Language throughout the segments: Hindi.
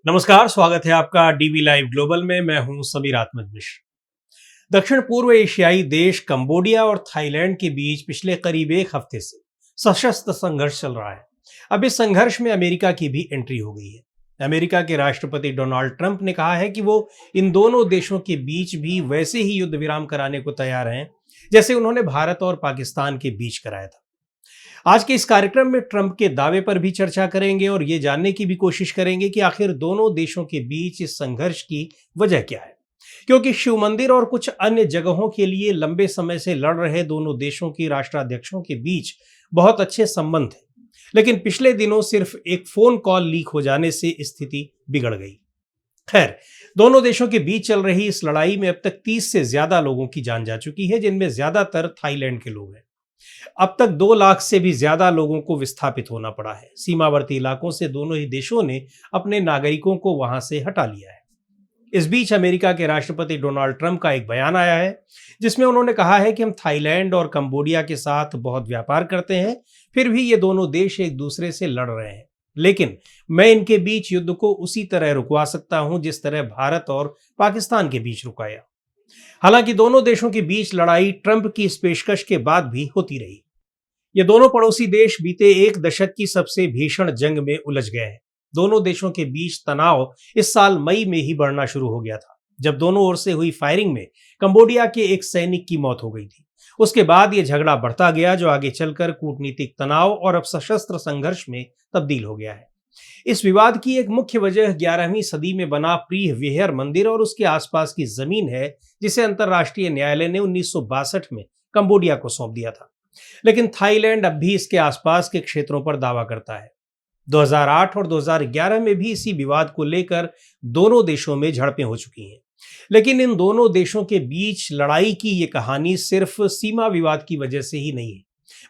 नमस्कार, स्वागत है आपका डीवी लाइव ग्लोबल में। मैं हूं समीर आत्मज मिश्र। दक्षिण पूर्व एशियाई देश कंबोडिया और थाईलैंड के बीच पिछले करीब एक हफ्ते से सशस्त्र संघर्ष चल रहा है। अब इस संघर्ष में अमेरिका की भी एंट्री हो गई है। अमेरिका के राष्ट्रपति डोनाल्ड ट्रंप ने कहा है कि वो इन दोनों देशों के बीच भी वैसे ही युद्ध विराम कराने को तैयार हैं जैसे उन्होंने भारत और पाकिस्तान के बीच कराया था। आज के इस कार्यक्रम में ट्रंप के दावे पर भी चर्चा करेंगे और ये जानने की भी कोशिश करेंगे कि आखिर दोनों देशों के बीच इस संघर्ष की वजह क्या है। क्योंकि शिव मंदिर और कुछ अन्य जगहों के लिए लंबे समय से लड़ रहे दोनों देशों की राष्ट्राध्यक्षों के बीच बहुत अच्छे संबंध थे, लेकिन पिछले दिनों सिर्फ एक फोन कॉल लीक हो जाने से स्थिति बिगड़ गई। खैर, दोनों देशों के बीच चल रही इस लड़ाई में अब तक 30 से ज्यादा लोगों की जान जा चुकी है, जिनमें ज्यादातर थाईलैंड के लोग हैं। अब तक 2 लाख से भी ज्यादा लोगों को विस्थापित होना पड़ा है। सीमावर्ती इलाकों से दोनों ही देशों ने अपने नागरिकों को वहां से हटा लिया है। इस बीच अमेरिका के राष्ट्रपति डोनाल्ड ट्रंप का एक बयान आया है, जिसमें उन्होंने कहा है कि हम थाईलैंड और कंबोडिया के साथ बहुत व्यापार करते हैं, फिर भी ये दोनों देश एक दूसरे से लड़ रहे हैं, लेकिन मैं इनके बीच युद्ध को उसी तरह रुकवा सकता हूं जिस तरह भारत और पाकिस्तान के बीच रुकाया। हालांकि दोनों देशों के बीच लड़ाई ट्रंप की इस पेशकश के बाद भी होती रही। ये दोनों पड़ोसी देश बीते एक दशक की सबसे भीषण जंग में उलझ गए हैं। दोनों देशों के बीच तनाव इस साल मई में ही बढ़ना शुरू हो गया था, जब दोनों ओर से हुई फायरिंग में कंबोडिया के एक सैनिक की मौत हो गई थी। उसके बाद यह झगड़ा बढ़ता गया, जो आगे चलकर कूटनीतिक तनाव और अब सशस्त्र संघर्ष में तब्दील हो गया है। इस विवाद की एक मुख्य वजह 11वीं सदी में बना प्रिय विहार मंदिर और उसके आसपास की जमीन है, जिसे अंतर्राष्ट्रीय न्यायालय ने 1962 में कंबोडिया को सौंप दिया था। लेकिन थाईलैंड अब भी इसके आसपास के क्षेत्रों पर दावा करता है। 2008 और 2011 में भी इसी विवाद को लेकर दोनों देशों में झड़पें हो चुकी हैं। लेकिन इन दोनों देशों के बीच लड़ाई की ये कहानी सिर्फ सीमा विवाद की वजह से ही नहीं है,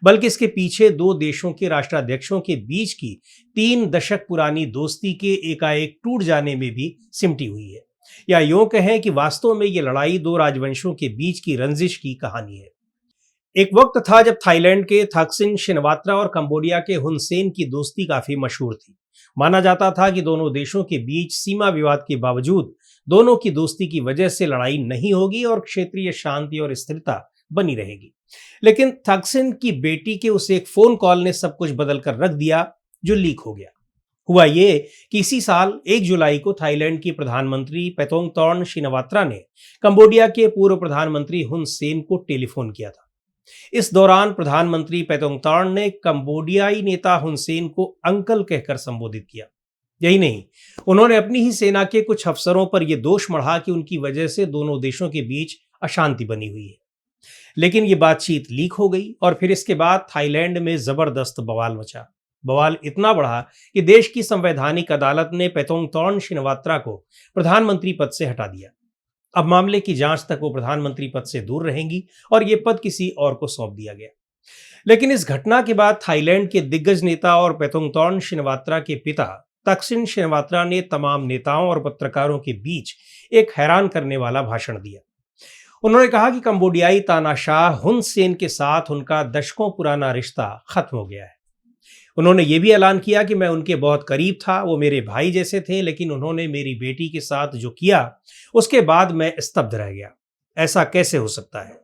बल्कि इसके पीछे दो देशों के राष्ट्राध्यक्षों के बीच की 3 दशक पुरानी दोस्ती के एकाएक टूट जाने में भी सिमटी हुई है। या यूं कहें कि वास्तव में ये लड़ाई दो राजवंशों के बीच की रंजिश की कहानी है। एक वक्त था जब थाईलैंड के थाक्सिन शिनवात्रा और कंबोडिया के हुन सेन की दोस्ती काफी मशहूर थी। माना जाता था कि दोनों देशों के बीच सीमा विवाद के बावजूद दोनों की दोस्ती की वजह से लड़ाई नहीं होगी और क्षेत्रीय शांति और स्थिरता बनी रहेगी। लेकिन थाक्सिन की बेटी के उस एक फोन कॉल ने सब कुछ बदल कर रख दिया, जो लीक हो गया। हुआ ये कि इसी साल 1 जुलाई को थाईलैंड की प्रधानमंत्री पेतोंगतौर्न शिनवात्रा ने कंबोडिया के पूर्व प्रधानमंत्री हुन सेन को टेलीफोन किया था। इस दौरान प्रधानमंत्री पेतोंगतौर्न ने कंबोडियाई नेता हुन सेन को अंकल कहकर संबोधित किया। यही नहीं, उन्होंने अपनी ही सेना के कुछ अफसरों पर यह दोष मढ़ा कि उनकी वजह से दोनों देशों के बीच अशांति बनी हुई है। लेकिन ये बातचीत लीक हो गई और फिर इसके बाद थाईलैंड में जबरदस्त बवाल मचा। बवाल इतना बढ़ा कि देश की संवैधानिक अदालत ने पेतोंगतौर्न शिनवात्रा को प्रधानमंत्री पद से हटा दिया। अब मामले की जांच तक वो प्रधानमंत्री पद से दूर रहेंगी और ये पद किसी और को सौंप दिया गया। लेकिन इस घटना के बाद थाईलैंड के दिग्गज नेता और पेतोंगतौर्न शिनवात्रा के पिता तक्सिन शिनवात्रा ने तमाम नेताओं और पत्रकारों के बीच एक हैरान करने वाला भाषण दिया। उन्होंने कहा कि कंबोडियाई तानाशाह हुन सेन के साथ उनका दशकों पुराना रिश्ता खत्म हो गया है। उन्होंने ये भी ऐलान किया कि मैं उनके बहुत करीब था, वो मेरे भाई जैसे थे, लेकिन उन्होंने मेरी बेटी के साथ जो किया उसके बाद मैं स्तब्ध रह गया। ऐसा कैसे हो सकता है?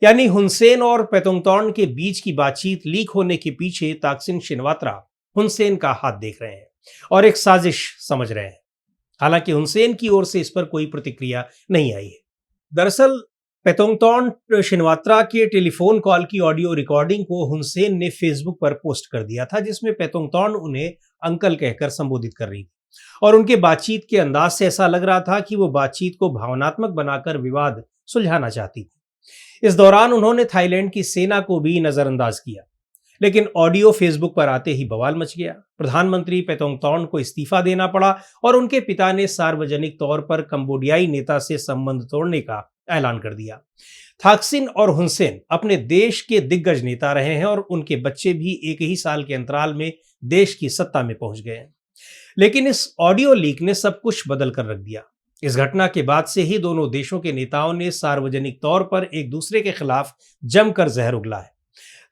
यानी हुन सेन और पेतोंगतौर्न के बीच की बातचीत लीक होने के पीछे ताक्सिन शिनवात्रा हुन सेन का हाथ देख रहे हैं और एक साजिश समझ रहे हैं। हालांकि हुन सेन की ओर से इस पर कोई प्रतिक्रिया नहीं आई है। दरअसल पेतोंगतौर्न शिनवात्रा के टेलीफोन कॉल की ऑडियो रिकॉर्डिंग को हुन सेन ने फेसबुक पर पोस्ट कर दिया था, जिसमें पेतोंगतौर्न उन्हें अंकल कहकर संबोधित कर रही थी और उनके बातचीत के अंदाज से ऐसा लग रहा था कि वो बातचीत को भावनात्मक बनाकर विवाद सुलझाना चाहती थी। इस दौरान उन्होंने थाईलैंड की सेना को भी नजरअंदाज किया, लेकिन ऑडियो फेसबुक पर आते ही बवाल मच गया। प्रधानमंत्री पेतोंगतौर्न को इस्तीफा देना पड़ा और उनके पिता ने सार्वजनिक तौर पर कंबोडियाई नेता से संबंध तोड़ने का ऐलान कर दिया। थाक्सिन और हुन सेन अपने देश के दिग्गज नेता रहे हैं और उनके बच्चे भी एक ही साल के अंतराल में देश की सत्ता में पहुंच गए हैं। लेकिन इस ऑडियो लीक ने सब कुछ बदल कर रख दिया। इस घटना के बाद से ही दोनों देशों के नेताओं ने सार्वजनिक तौर पर एक दूसरे के खिलाफ जमकर जहर उगला है।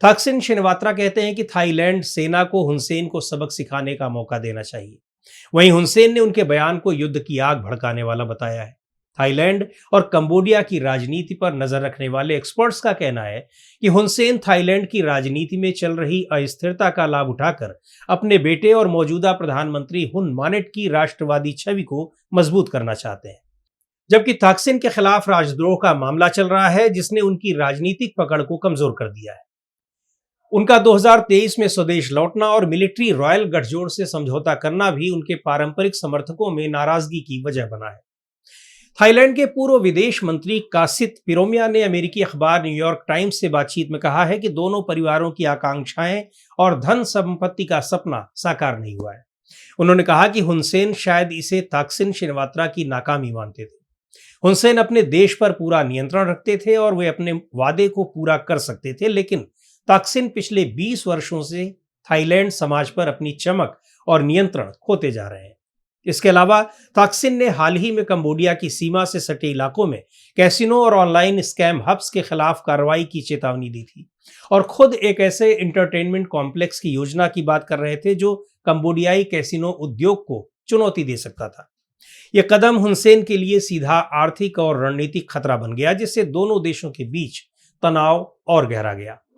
थाक्सिन शिनवात्रा कहते हैं कि थाईलैंड सेना को हुन सेन को सबक सिखाने का मौका देना चाहिए। वहीं हुनसेन ने उनके बयान को युद्ध की आग भड़काने वाला बताया है। थाईलैंड और कंबोडिया की राजनीति पर नजर रखने वाले एक्सपर्ट्स का कहना है कि हुनसेन थाईलैंड की राजनीति में चल रही अस्थिरता का लाभ उठाकर अपने बेटे और मौजूदा प्रधानमंत्री हुन मानेट की राष्ट्रवादी छवि को मजबूत करना चाहते हैं। जबकि थाकसिन के खिलाफ राजद्रोह का मामला चल रहा है, जिसने उनकी राजनीतिक पकड़ को कमजोर कर दिया है। उनका 2023 में स्वदेश लौटना और मिलिट्री रॉयल गठजोड़ से समझौता करना भी उनके पारंपरिक समर्थकों में नाराजगी की वजह बना है। थाईलैंड के पूर्व विदेश मंत्री कासित पिरोमिया ने अमेरिकी अखबार न्यूयॉर्क टाइम्स से बातचीत में कहा है कि दोनों परिवारों की आकांक्षाएं और धन संपत्ति का सपना साकार नहीं हुआ है। उन्होंने कहा कि हुनसेन शायद इसे थाकसिन शिनवात्रा की नाकामी मानते थे। हुनसेन अपने देश पर पूरा नियंत्रण रखते थे और वे अपने वादे को पूरा कर सकते थे, लेकिन थाकसिन पिछले 20 वर्षों से थाईलैंड समाज पर अपनी चमक और नियंत्रण खोते जा रहे हैं। इसके अलावा थाकसिन ने हाल ही में कंबोडिया की सीमा से सटे इलाकों में कैसीनो और ऑनलाइन स्कैम हब्स के खिलाफ कार्रवाई की चेतावनी दी थी और खुद एक ऐसे एंटरटेनमेंट कॉम्प्लेक्स की योजना की बात कर रहे थे जो कंबोडियाई कैसीनो उद्योग को चुनौती दे सकता था। यह कदम हुनसेन के लिए सीधा आर्थिक और रणनीतिक खतरा बन गया, जिससे दोनों देशों के बीच तनाव और गहरा गया।